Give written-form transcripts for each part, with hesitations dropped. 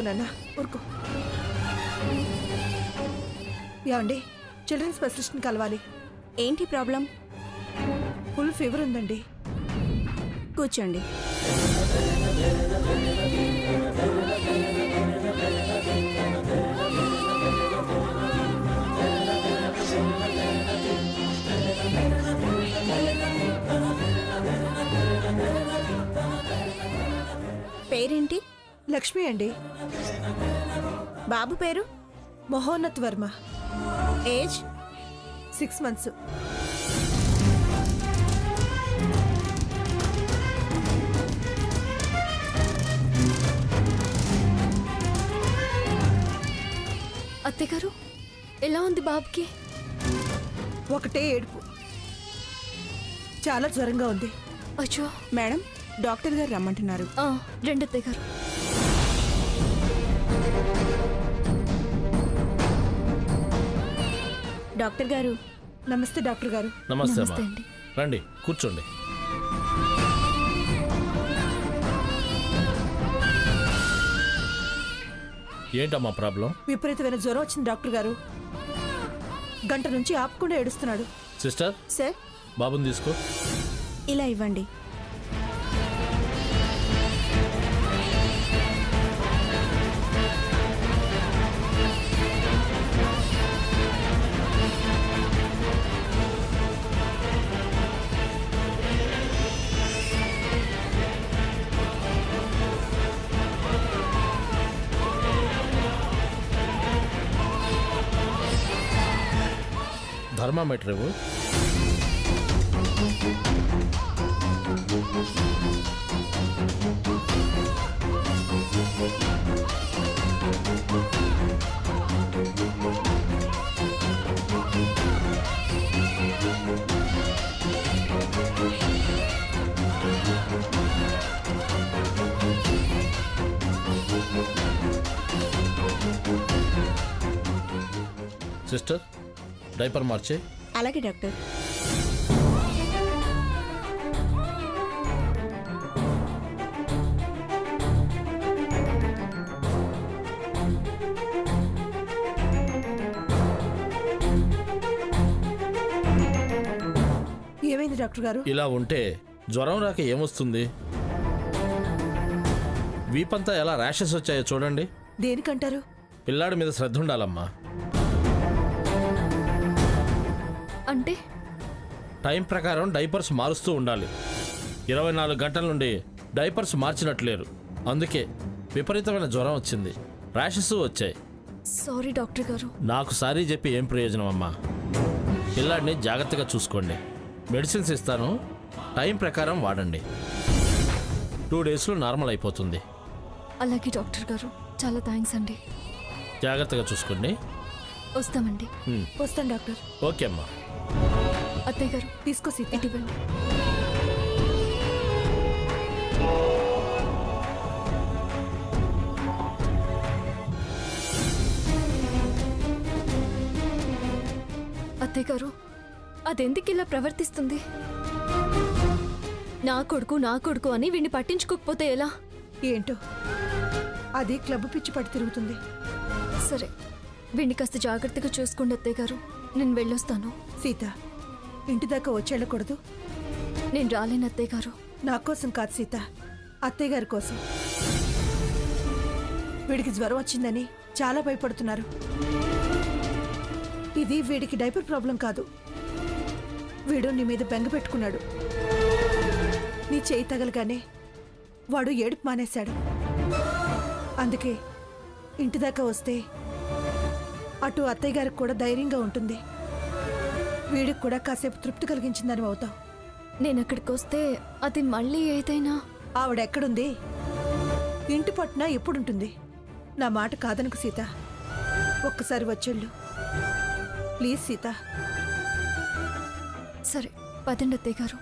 ఊరుకోనన్నా ఊరుకో. ఏమండి, చిల్డ్రన్ స్పెషలిస్ట్ని కలవాలి. ఏంటి ప్రాబ్లం? ఫుల్ ఫీవర్ ఉందండి. కూర్చోండి. పేరేంటి? లక్ష్మి అండి. బాబు పేరు? మహోన్నత్ వర్మ. ఏజ్? 6 months. అత్తయ్య గారు, ఎలా ఉంది బాబుకి? ఒకటే ఏడుపు. చాలా జ్వరంగా ఉంది. అచ్చో. మేడం, డాక్టర్ గారు రమ్మంటున్నారు. రండి అత్తయ్య గారు. డాక్టర్ గారు. నమస్తే డాక్టర్ గారు. నమస్తే నమస్తే అమ్మా. అండి. రండి కూర్చోండి. ఏంటమ్మా ప్రాబ్లం? విపరీతమైన జ్వరం వచ్చింది డాక్టర్ గారు. గంట నుంచి ఆపకుండా ఏడుస్తున్నాడు. సిస్టర్, సార్, బాబుని తీసుకో. ఇలా ఇవ్వండి. థర్మామీటర్ ఇవ్వు. సిస్టర్, డైపర్ మార్చే. అలాగే డాక్టర్. ఏమైంది డాక్టర్ గారు? ఇలా ఉంటే జ్వరం రాక ఏమొస్తుంది? వీపంతా ఎలా ర్యాషెస్ వచ్చాయో చూడండి. దేనికంటారు? పిల్లాడి మీద శ్రద్ధ ఉండాలమ్మా. అంటే టైం ప్రకారం డైపర్స్ మారుస్తూ ఉండాలి. 24 గంటల నుండి డైపర్స్ మార్చినట్లేరు. అందుకే విపరీతమైన జ్వరం వచ్చింది, ర్యాషెస్ వచ్చాయి. సారీ డాక్టర్ గారు. నాకు సారీ చెప్పి ఏం ప్రయోజనం అమ్మా. పిల్లాడిని జాగ్రత్తగా చూసుకోండి. మెడిసిన్స్ ఇస్తాను, టైం ప్రకారం వాడండి. 2 daysలో నార్మల్ అయిపోతుంది. అలాగే డాక్టర్ గారు, చాలా థ్యాంక్స్ అండి. జాగ్రత్తగా చూసుకోండి. వస్తామండి. వస్తాను డాక్టర్. ఓకే అమ్మా. అత్తయ్య గారు, తీసుకో సీత. ఇవ్వండి. అత్తయ్య గారు, అదెందుకు ఇలా ప్రవర్తిస్తుంది? నా కొడుకు అని వీడిని పట్టించుకోకపోతే ఎలా? ఏంటో, అది క్లబ్ పిచ్చి పట్టి తిరుగుతుంది. సరే, వీడిని కాస్త జాగ్రత్తగా చూసుకోండి అత్తయ్య గారు. నేను వెళ్ళొస్తాను. సీత, ఇంటి దాకా వచ్చేళ్ళకూడదు. నేను రాలేను అత్తయ్య గారు. నా కోసం కాదు సీత, అత్తయ్య గారి కోసం. వీడికి జ్వరం వచ్చిందని చాలా భయపడుతున్నారు. ఇది వీడికి డైపర్ ప్రాబ్లం కాదు. వీడు నీ మీద బెంగ పెట్టుకున్నాడు. నీ చేయి తగలగానే వాడు ఏడుపు మానేశాడు. అందుకే ఇంటి దాకా వస్తే అటు అత్తయ్య గారికి కూడా ధైర్యంగా ఉంటుంది, వీడికి కూడా కాసేపు తృప్తి కలిగించిందని అవుతావు. నేను అక్కడికి వస్తే అది మళ్ళీ ఏదైనా... ఆవిడెక్కడుంది? ఇంటి పట్టున ఎప్పుడుంటుంది? నా మాట కాదనుకు సీత, ఒక్కసారి వచ్చేళ్ళు ప్లీజ్ సీత. సరే, పదండి అత్తయ్య గారు.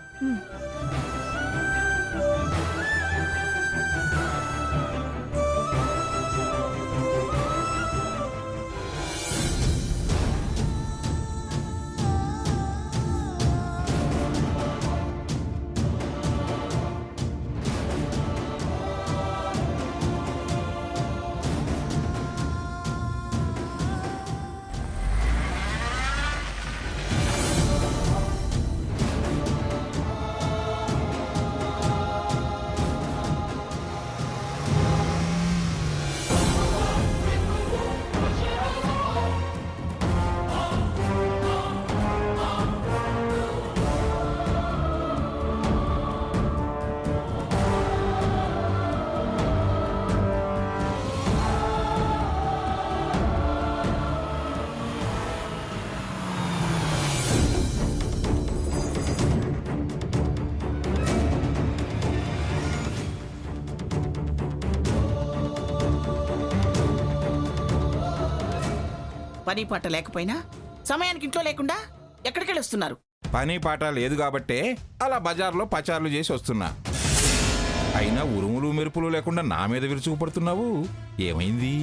పని పాట లేకపోయినా సమయానికి ఇంట్లో లేకుండా ఎక్కడికెళ్ళి వస్తున్నారు? పని పాట లేదు కాబట్టే అలా బజార్లో పచార్లు చేసి వస్తున్నా. అయినా ఉరుములు మెరుపులు లేకుండా నా మీద విరుచుకుపడుతున్నావు, ఏమైంది?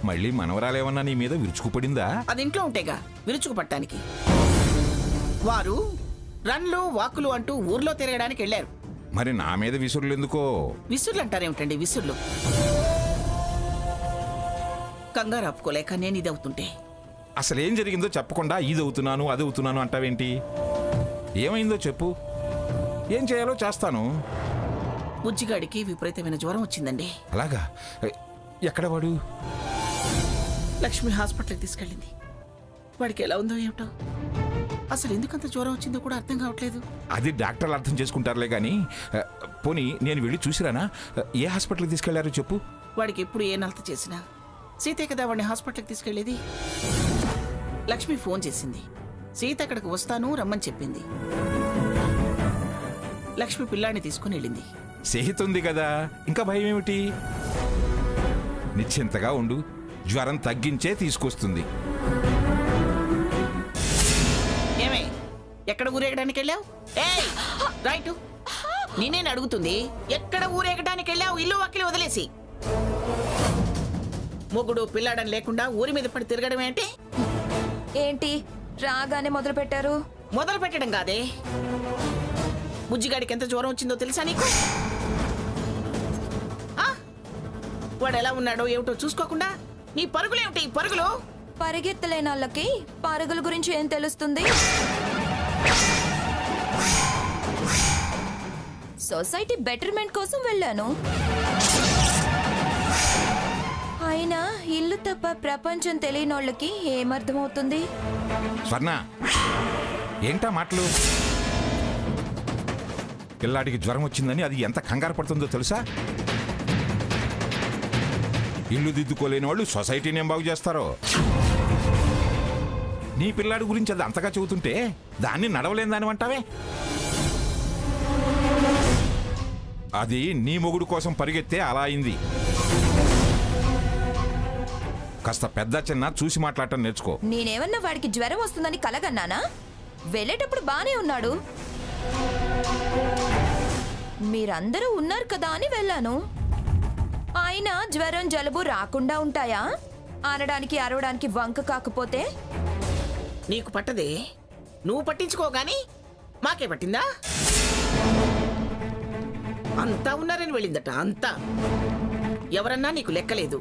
మళ్ళీ మనవరాలేమన్నా నీ మీద విరుచుకుపడిందా? అది ఇంట్లో ఉంటేగా విరుచుకు పట్టడానికి. వారు రన్లు వాకులు అంటూ ఊర్లో తిరగడానికి వెళ్ళారు. మరి నా మీద విసురులు ఎందుకో? విసుర్లు అంటారేమిటండి విసుర్లు? కంగారు ఆపుకోలేక నేను ఇది అవుతుంటే. అసలేం జరిగిందో చెప్పకుండా ఇదవుతున్నాను అదవుతున్నాను అంటావేంటి? ఏమైందో చెప్పు, ఏం చేయాలో చేస్తాను. బుజ్జిగాడికి విపరీతమైన జ్వరం వచ్చిందండి. అలాగా? ఎక్కడ వాడు? లక్ష్మి హాస్పిటల్కి తీసుకెళ్ళింది. వాడికి ఎలా ఉందో ఏమిటో. అసలు ఎందుకంత జ్వరం వచ్చిందో కూడా అర్థం కావట్లేదు. అది డాక్టర్లు అర్థం చేసుకుంటారులే కానీ, పోనీ నేను వెళ్ళి చూసిరానా? ఏ హాస్పిటల్కి తీసుకెళ్లారో చెప్పు. వాడికి ఎప్పుడు ఏ నలత చేసినా సీతే కదా వాడిని హాస్పిటల్కి తీసుకెళ్లేది. లక్ష్మి ఫోన్ చేసింది. సీత అక్కడికి వస్తాను రమ్మని చెప్పింది. లక్ష్మి పిల్లాడిని తీసుకుని వెళ్ళింది. సేహితుంది కదా, ఇంకా భయం ఏమిటి? నిశ్చింతగా ఉండు, జ్వరం తగ్గించే తీసుకొస్తుంది. ఏమే ఎక్కడ ఊరేగడానికి వెళ్ళావు? ఏయ్ రైట్, నేనేను అడుగుతుంది. ఎక్కడ ఊరేగడానికి వెళ్ళావు? ఇల్లు వాకిలి వదిలేసి. మొగుడు పిల్లాడని లేకుండా ఊరి మీద పడి తిరగడం ఏంటి? ఏంటి రాగానే మొదలు పెట్టారు? మొదలు పెట్టడం కాదే, బుజ్జిగాడికి ఎంత జ్వరం వచ్చిందో తెలుసా నీకు? ఆ? వాడు ఎలా ఉన్నాడో ఏమిటో చూసుకోకుండా నీ పరుగులేమిటి ఈ పరుగులు? పరిగెత్తలేని వాళ్ళకి పరుగుల గురించి ఏం తెలుస్తుంది? సొసైటీ బెటర్మెంట్ కోసం వెళ్ళాను. అయినా ఇల్లు తప్ప ప్రపంచం తెలియని వాళ్ళకి ఏమర్థమవుతుంది? స్వర్ణ, ఏంటా మాటలు? పిల్లాడికి జ్వరం వచ్చిందని అది ఎంత కంగారు పడుతుందో తెలుసా? ఇల్లు దిద్దుకోలేని వాళ్ళు సొసైటీని ఏం బాగు చేస్తారో. నీ పిల్లాడి గురించి అది అంతగా చెబుతుంటే దాన్ని నడవలేని దాని అంటావే? అది నీ మొగుడు కోసం పరిగెత్తే అలా అయింది. కాస్త పెద్ద చిన్న చూసి మాట్లాడటం నేర్చుకో. నేనేమన్నా వాడికి జ్వరం వస్తుందని కలగన్నానా? వెళ్ళేటప్పుడు బానే ఉన్నాడు. మీరందరూ ఉన్నారు కదా అని వెళ్ళాను. అయినా జ్వరం జలుబు రాకుండా ఉంటాయా? అనడానికి అరవడానికి వంక కాకపోతే? నీకు పట్టదే, నువ్వు పట్టించుకోగాని మాకే పట్టిందా? అంతా ఉన్నారని వెళ్ళిందట. అంతా ఎవరన్నా నీకు లెక్కలేదు.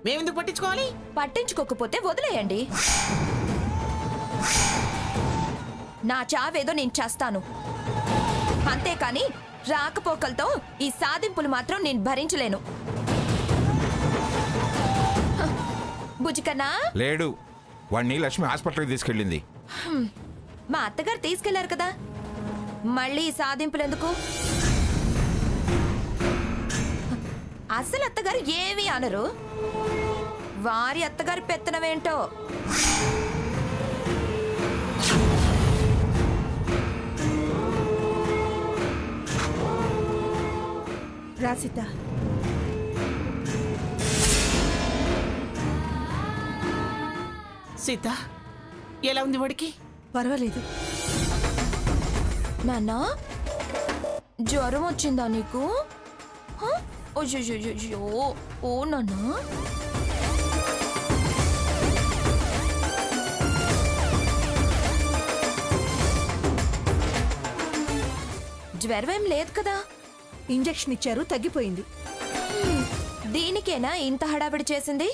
మేమెందుకు పట్టించుకోవాలి? పట్టించుకోకపోతే వదిలేయండి. నా చావేదో నేను చేస్తాను, అంతేకాని రాకపోకలతో ఈ సాధింపులు మాత్రం నేను భరించలేను. బుజ్జికన్నా లేడు, వాణ్ణి లక్ష్మి హాస్పిటల్కి తీసుకెళ్ళింది. మా అత్తగారు తీసుకెళ్లారు కదా, మళ్ళీ ఈ సాధింపులు ఎందుకు? అసలు అత్తగారు ఏమీ అనరు, వారి అత్తగారి పెత్తనమేంటో. రాసిత, సీత ఎలా ఉంది వాడికి? పర్వాలేదు. నాన్నా జ్వరం వచ్చిందా నీకు? అయ్యో ఓ నాన్నా, జ్వరం ఏం లేదు కదా? ఇంజెక్షన్ ఇచ్చారు, తగ్గిపోయింది. దీనికేనా ఇంత హడావిడి చేసింది?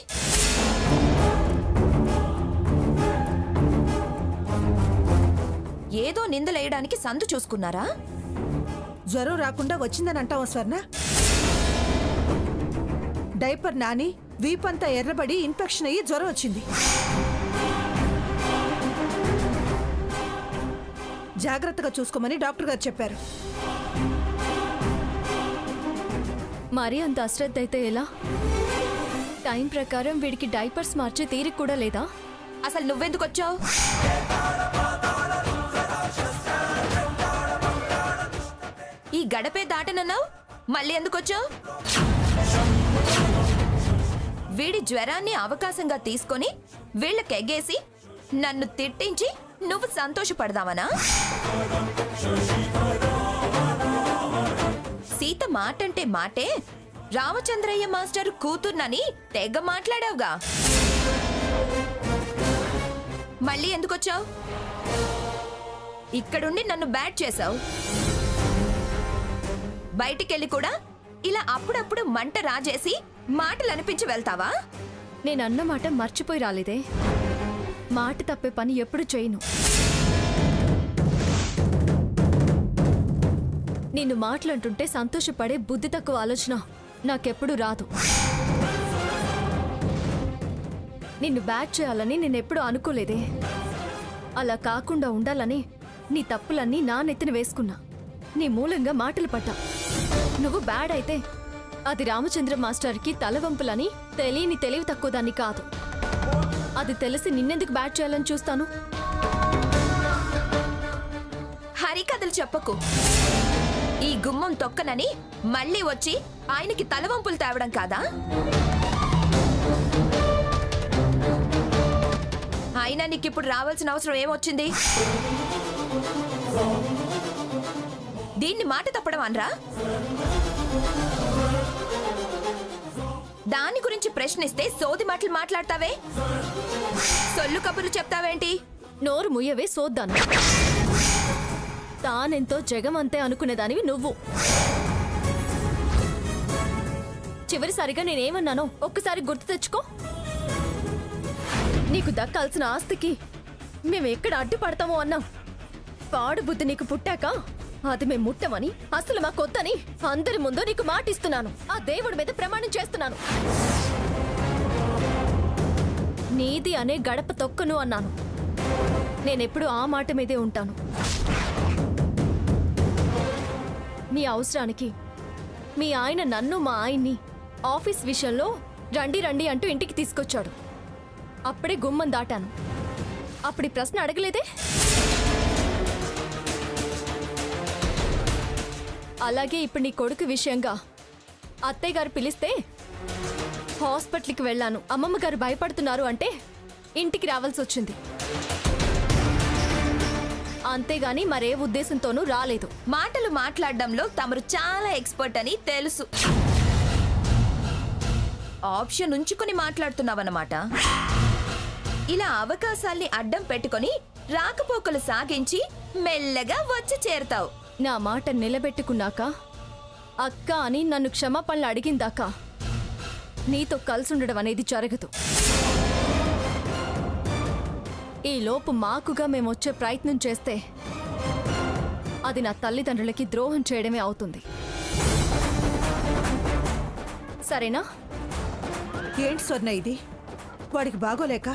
ఏదో నిందలేయడానికి సందు చూసుకున్నారా? జ్వరం రాకుండా వచ్చిందని అంటావా స్వర్ణ? డైపర్ నాని వీపంతా ఎర్రబడి ఇన్ఫెక్షన్ అయ్యి జ్వరం వచ్చింది. జాగ్రత్తగా చూసుకోమని డాక్టర్ గారు చెప్పారు. మరి అంత అశ్రద్ధ అయితే ఎలా? టైం ప్రకారం వీడికి డైపర్స్ మార్చే తీరిక కూడా లేదా? అసలు నువ్వెందుకు వచ్చావు? ఈ గడపే దాటనన్నావు, మళ్ళీ ఎందుకు వచ్చావు? వీడి జ్వరాన్ని అవకాశంగా తీసుకొని వీళ్ళకెగ్గేసి నన్ను తిట్టించి నువ్వు సంతోషపడదావనా? సీత మాటంటే మాటే రామచంద్రయ్య మాస్టర్ కూతుర్నని తెగ మాట్లాడావుగా. మళ్ళీ ఎందుకొచ్చావు? ఇక్కడుండి నన్ను బ్యాట్ చేశావు. బయటికెళ్ళి కూడా ఇలా అప్పుడప్పుడు మంట రాజేసి మాటలు అనిపించి వెళ్తావా? నేను అన్న మాట మర్చిపోయి రాలేదే. మాట తప్పే పని ఎప్పుడు చేయను. నిన్ను మాట్లాడుతుంటే సంతోషపడే బుద్ధి తక్కువ ఆలోచన నాకెప్పుడు రాదు. నిన్ను బ్యాట్ చేయాలని నేనెప్పుడు అనుకోలేదే. అలా కాకుండా ఉండాలని నీ తప్పులన్నీ నా నెత్తిన వేసుకున్నా. నీ మూలంగా మాటలు పడ్డా. నువ్వు బ్యాడ్ అయితే అది రామచంద్ర మాస్టర్కి తలవంపులని తెలియని తెలివి తక్కువ దాన్ని కాదు. అది తెలిసి నిన్నెందుకు బ్యాట్ చేయాలని చూస్తాను? హరికథలు చెప్పకు. ఈ గుమ్మం తొక్కనని మళ్ళీ వచ్చి ఆయనకి తలవంపులు తేవడం కాదా? అయినా నీకిప్పుడు రావాల్సిన అవసరం ఏమొచ్చింది? దీన్ని మాట తప్పడం అనరా? దాని గురించి ప్రశ్నిస్తే సోది మాటలు మాట్లాడతావే, సొల్లు కబుర్లు చెప్తావేంటి? నోరు ముయ్యవే సోద్దాను. తానెంతో జగమంతే అనుకునేదానివి నువ్వు. చివరిసారిగా నేనేమన్నానో ఒక్కసారి గుర్తు తెచ్చుకో. నీకు దక్కాల్సిన ఆస్తికి మేమెక్కడ అడ్డుపడతామో అన్నాం. పాడు బుద్ధి నీకు పుట్టాక అది మేము ముట్టమని, అసలు మా కొత్తని అందరి ముందు నీకు మాటిస్తున్నాను. ఆ దేవుడి మీద ప్రమాణం చేస్తున్నాను. నీది అనే గడప తొక్కను అన్నాను. నేనెప్పుడు ఆ మాట మీదే ఉంటాను. నీ అవసరానికి మీ ఆయన నన్ను, మా ఆయన్ని ఆఫీస్ విషయంలో రండి రండి అంటూ ఇంటికి తీసుకొచ్చాడు. అప్పుడే గుమ్మం దాటాను. అప్పుడు ఈ ప్రశ్న అడగలేదే. అలాగే ఇప్పుడు నీ కొడుకు విషయంగా అత్తయ్య గారు పిలిస్తే హాస్పిటల్కి వెళ్ళాను. అమ్మమ్మ గారు భయపడుతున్నారు అంటే ఇంటికి రావాల్సి వచ్చింది. అంతేగాని మరే ఉద్దేశంతోనూ రాలేదు. మాటలు మాట్లాడడంలో తమరు చాలా ఎక్స్పర్ట్ అని తెలుసు. ఆప్షన్ ఉంచుకుని మాట్లాడుతున్నావన్నమాట. ఇలా అవకాశాల్ని అడ్డం పెట్టుకొని రాకపోకలు సాగించి మెల్లగా వచ్చి చేరతావు. నా మాట నిలబెట్టుకున్నాక, అక్క అని నన్ను క్షమాపణలు అడిగిందాకా నీతో కలిసి ఉండడం అనేది జరగదు. ఈ లోపు మాకుగా మేమొచ్చే ప్రయత్నం చేస్తే అది నా తల్లిదండ్రులకి ద్రోహం చేయడమే అవుతుంది. సరేనా? ఏంటి స్వర్ణ ఇది? వాడికి బాగోలేక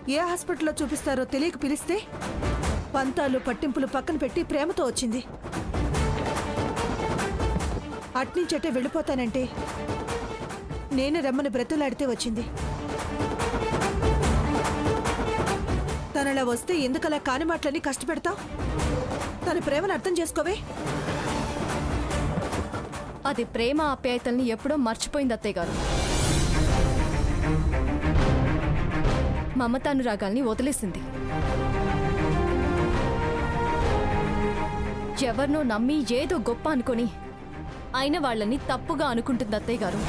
ఏ హాస్పిటల్లో చూపిస్తారో తెలియక పిలిస్తే పంతాలు పట్టింపులు పక్కన పెట్టి ప్రేమతో వచ్చింది. అట్నుంచటే వెళ్ళిపోతానంటే నేనే రమ్మని బ్రతులాడితే వచ్చింది. తనలా వస్తే ఎందుకలా కాని మాటలని కష్టపెడతావు? తన ప్రేమను అర్థం చేసుకోవే. అది ప్రేమ ఆప్యాయతల్ని ఎప్పుడో మర్చిపోయింది అత్తయ్య గారు. మమతానురాగాల్ని వదిలేసింది. ఎవరినో నమ్మి ఏదో గొప్ప అనుకొని అయిన వాళ్ళని తప్పుగా అనుకుంటుంది అత్తయ్య గారు.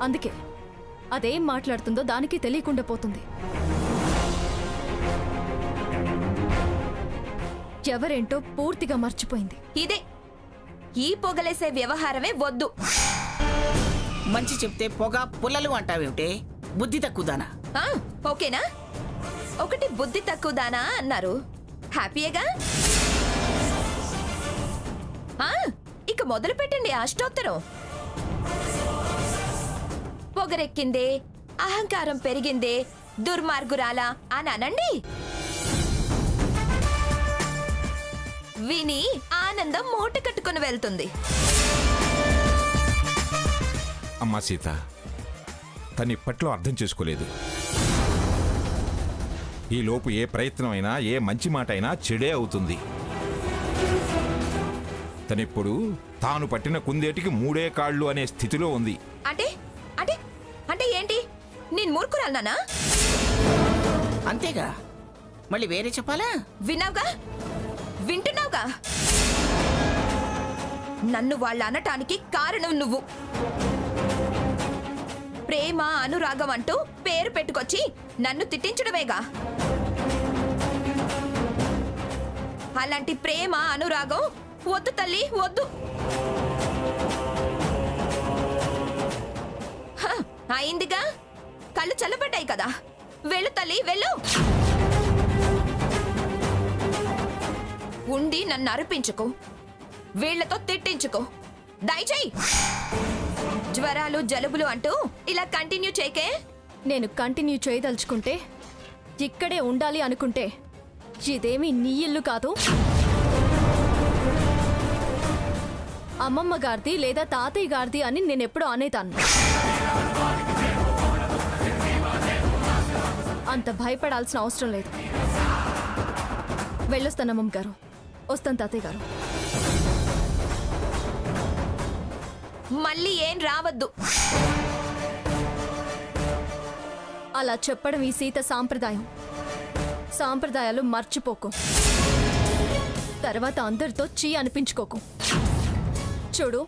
అందుకే అదేం మాట్లాడుతుందో దానికి తెలియకుండా పోతుంది. ఎవరేంటో పూర్తిగా మర్చిపోయింది. ఇదే ఈ పొగలేసే వ్యవహారమే వద్దు. మంచి చెప్తే పొగ పుల్లలు అంటావేమిటే? బుద్ధి తక్కువదానా? ఆ, ఓకేనా? ఒకటి బుద్ధి తక్కువదానా అన్నారు. హ్యాపీయేగా? ఆ, ఇక మొదలు పెట్టండి అష్టోత్తరం. పొగరెక్కిందే, అహంకారం పెరిగిందే, దుర్మార్గురాలా అని అనండి. విని ఆనందం మూట కట్టుకుని వెళ్తుంది. అమ్మా సీత, తను ఇప్పట్లో అర్థం చేసుకోలేదు. ఈ లోపు ఏ ప్రయత్నం అయినా, ఏ మంచి మాట అయినా చెడే అవుతుంది. తనిప్పుడు తాను పట్టిన కుందేటికి 3 కాళ్ళు అనే స్థితిలో ఉంది. అంటే అంటే అంటే ఏంటి? నేను మూర్ఖురాలనా? అంతేగా, మళ్ళీ వేరే చెప్పాలా? విన్నావుగా, వింటున్నావుగా. నన్ను వాళ్ళు అనటానికి కారణం నువ్వు. ప్రేమ అనురాగం అంటూ పేరు పెట్టుకొచ్చి నన్ను తిట్టించడమేగా. అలాంటి ప్రేమ అనురాగం వద్దు తల్లి, వద్దు. హ, అయిందిగా, కళ్ళు చల్లబడ్డాయి కదా. వెళ్ళు తల్లి, వెళ్ళు. ఉండి నన్ను అరిపించుకో, వీళ్లతో తిట్టించుకో. దయచేయి. జ్వరాలు జలుబులు అంటూ ఇలా కంటిన్యూ చేయకే. నేను కంటిన్యూ చేయదలుచుకుంటే, ఇక్కడే ఉండాలి అనుకుంటే, ఇదేమీ నీ ఇల్లు కాదు, అమ్మమ్మ గారిది లేదా తాతయ్య గారిది అని నేనెప్పుడూ అనేతాను. అంత భయపడాల్సిన అవసరం లేదు. వెళ్ళొస్తాను అమ్మమ్మ గారు, వస్తాను తాతయ్య గారు. మళ్ళీ ఏం రావద్దు. అలా చెప్పడం ఈ సీత సాంప్రదాయం. సాంప్రదాయాలు మర్చిపోకు. తర్వాత అందరితో చీ అనిపించుకోకు. చూడు,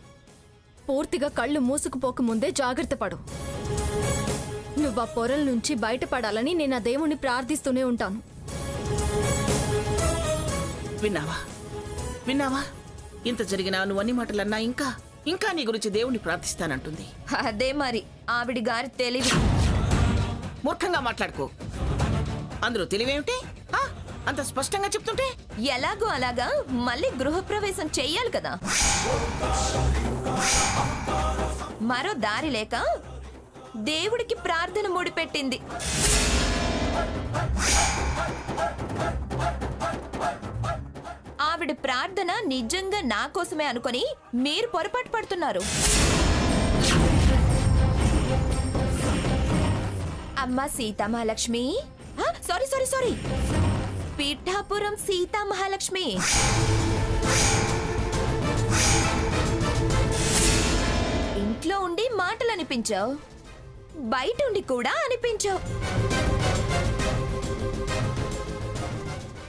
పూర్తిగా కళ్ళు మూసుకుపోక ముందే జాగ్రత్త పడు. నువ్వు ఆ పొరల నుంచి బయటపడాలని నేను ఆ దేవుణ్ణి ప్రార్థిస్తూనే ఉంటాను. విన్నావా, విన్నావా? ఇంత జరిగినా నువ్వు అన్ని మాటలన్నా ఇంకా ఇంకా నీ గురించి దేవుణ్ణి ప్రార్థిస్తానంటుంది. అదే మరి ఆవిడి గారి తెలివి. మూర్ఖంగా మాట్లాడుకో. అందులో తెలివేమిటి? ఆ, అంత స్పష్టంగా చెప్తుంటే. ఎలాగో అలాగా మళ్ళీ గృహప్రవేశం చెయ్యాలి కదా. మరో దారి లేక దేవుడికి ప్రార్థన ముడిపెట్టింది. ఆవిడ ప్రార్థన నిజంగా నా కోసమే అనుకొని మీరు పొరపాటు పడుతున్నారు. అమ్మా Sitamahalakshmi, sorry sorry sorry, Pithapuram Sitamahalakshmi. ఇంట్లో ఉండి మాటలు అనిపించావు, బయట ఉండి కూడా అనిపించావు.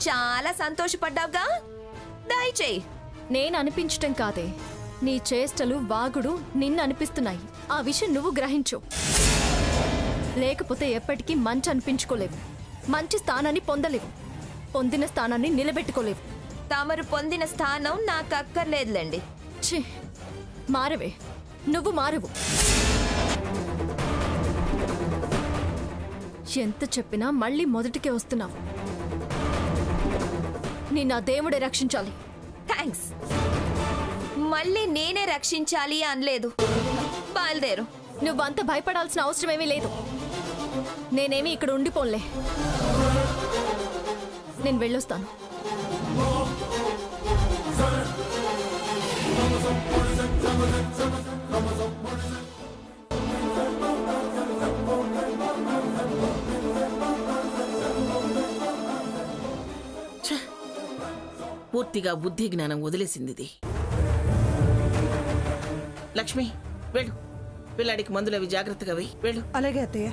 చాలా సంతోషపడ్డావుగా. దయచేయి. నేను అనిపించటం కాదే, నీ చేష్టలు వాగుడు నిన్ను అనిపిస్తున్నాయి. ఆ విషయం నువ్వు గ్రహించు. లేకపోతే ఎప్పటికీ మంచి అనిపించుకోలేవు, మంచి స్థానాన్ని పొందలేవు, పొందిన స్థానాన్ని నిలబెట్టుకోలేవు. తమరు పొందిన స్థానం నాకు అక్కర్లేదులేండి. ఛీ, మారవే, నువ్వు మారవు. ఎంత చెప్పినా మళ్ళీ మొదటికే వస్తున్నావు. నిన్న దేవుడే రక్షించాలి. థ్యాంక్స్. మళ్ళీ నేనే రక్షించాలి అనలేదు. బయలుదేరు. నువ్వంత భయపడాల్సిన అవసరమేమీ లేదు. నేనేమి ఇక్కడ ఉండిపోన్లే, నేను వెళ్ళొస్తాను. పూర్తిగా బుద్ధి జ్ఞానం వదిలేసింది ఇది. లక్ష్మి, వెళ్ళు. పిల్లాడికి మందులవి జాగ్రత్తగా వెయ్యి. వెళ్ళు. అలాగే అత్తయ్య.